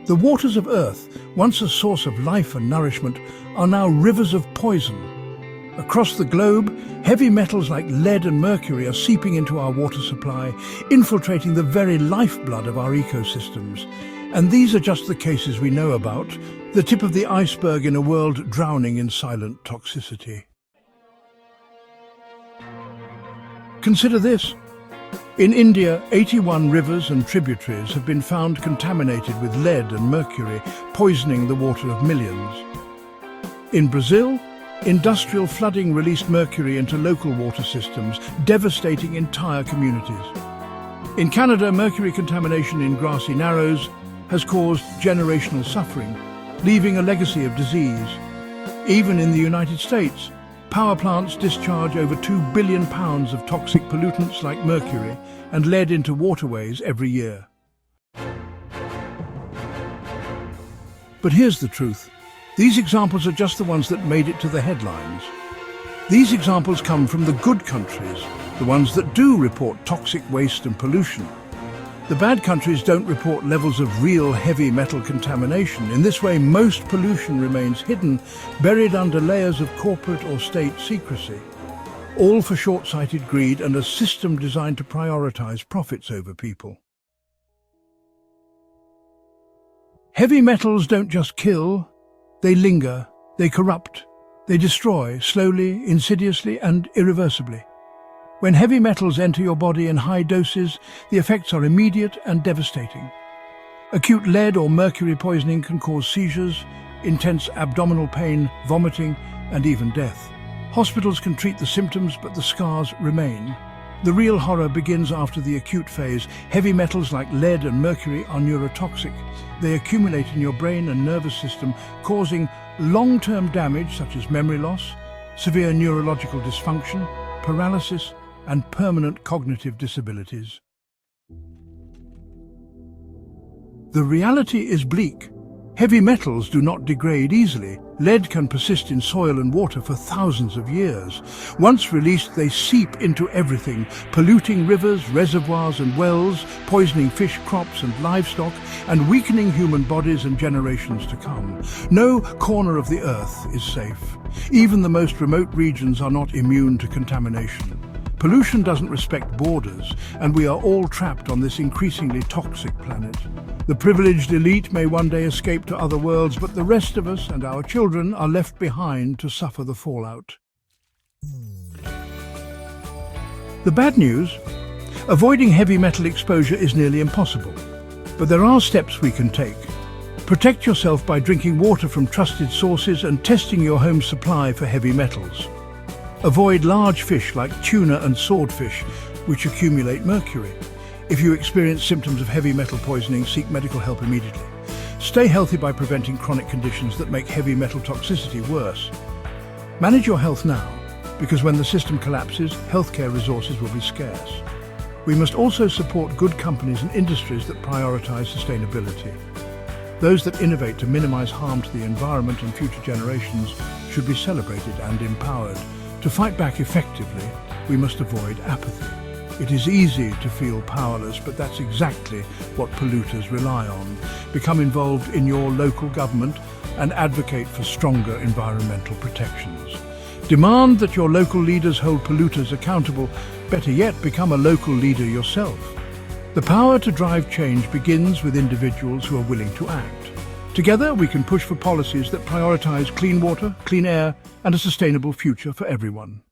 The waters of Earth, once a source of life and nourishment, are now rivers of poison. Across the globe, heavy metals like lead and mercury are seeping into our water supply, infiltrating the very lifeblood of our ecosystems. And these are just the cases we know about, the tip of the iceberg in a world drowning in silent toxicity. Consider this. In India, 81 rivers and tributaries have been found contaminated with lead and mercury, poisoning the water of millions. In Brazil, industrial flooding released mercury into local water systems, devastating entire communities. In Canada, mercury contamination in grassy narrows has caused generational suffering, leaving a legacy of disease. Even in the United States, power plants discharge over 2 billion pounds of toxic pollutants like mercury and lead into waterways every year. But here's the truth. These examples are just the ones that made it to the headlines. These examples come from the good countries, the ones that do report toxic waste and pollution. The bad countries don't report levels of real heavy metal contamination. In this way, most pollution remains hidden, buried under layers of corporate or state secrecy, all for short-sighted greed and a system designed to prioritize profits over people. Heavy metals don't just kill, they linger, they corrupt, they destroy slowly, insidiously, and irreversibly. When heavy metals enter your body in high doses, the effects are immediate and devastating. Acute lead or mercury poisoning can cause seizures, intense abdominal pain, vomiting, and even death. Hospitals can treat the symptoms, but the scars remain. The real horror begins after the acute phase. Heavy metals like lead and mercury are neurotoxic. They accumulate in your brain and nervous system, causing long-term damage such as memory loss, severe neurological dysfunction, paralysis, and permanent cognitive disabilities. The reality is bleak. Heavy metals do not degrade easily. Lead can persist in soil and water for thousands of years. Once released, they seep into everything, polluting rivers, reservoirs and wells, poisoning fish, crops and livestock, and weakening human bodies and generations to come. No corner of the earth is safe. Even the most remote regions are not immune to contamination. Pollution doesn't respect borders, and we are all trapped on this increasingly toxic planet. The privileged elite may one day escape to other worlds, but the rest of us and our children are left behind to suffer the fallout. The bad news? Avoiding heavy metal exposure is nearly impossible. But there are steps we can take. Protect yourself by drinking water from trusted sources and testing your home supply for heavy metals. Avoid large fish like tuna and swordfish, which accumulate mercury. If you experience symptoms of heavy metal poisoning, seek medical help immediately. Stay healthy by preventing chronic conditions that make heavy metal toxicity worse. Manage your health now, because when the system collapses, healthcare resources will be scarce. We must also support good companies and industries that prioritize sustainability. Those that innovate to minimize harm to the environment and future generations should be celebrated and empowered. To fight back effectively, we must avoid apathy. It is easy to feel powerless, but that's exactly what polluters rely on. Become involved in your local government and advocate for stronger environmental protections. Demand that your local leaders hold polluters accountable. Better yet, become a local leader yourself. The power to drive change begins with individuals who are willing to act. Together, we can push for policies that prioritize clean water, clean air, and a sustainable future for everyone.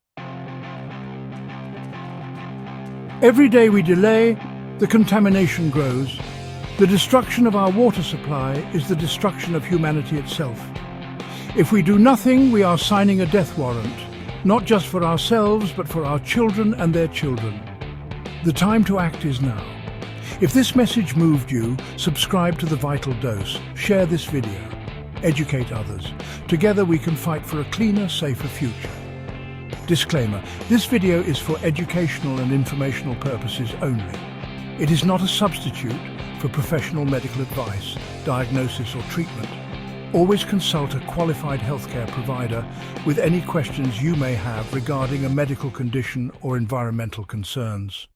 Every day we delay, the contamination grows. The destruction of our water supply is the destruction of humanity itself. If we do nothing, we are signing a death warrant, not just for ourselves, but for our children and their children. The time to act is now. If this message moved you, subscribe to The Vital Dose, share this video, educate others. Together we can fight for a cleaner, safer future. Disclaimer, this video is for educational and informational purposes only. It is not a substitute for professional medical advice, diagnosis or treatment. Always consult a qualified healthcare provider with any questions you may have regarding a medical condition or environmental concerns.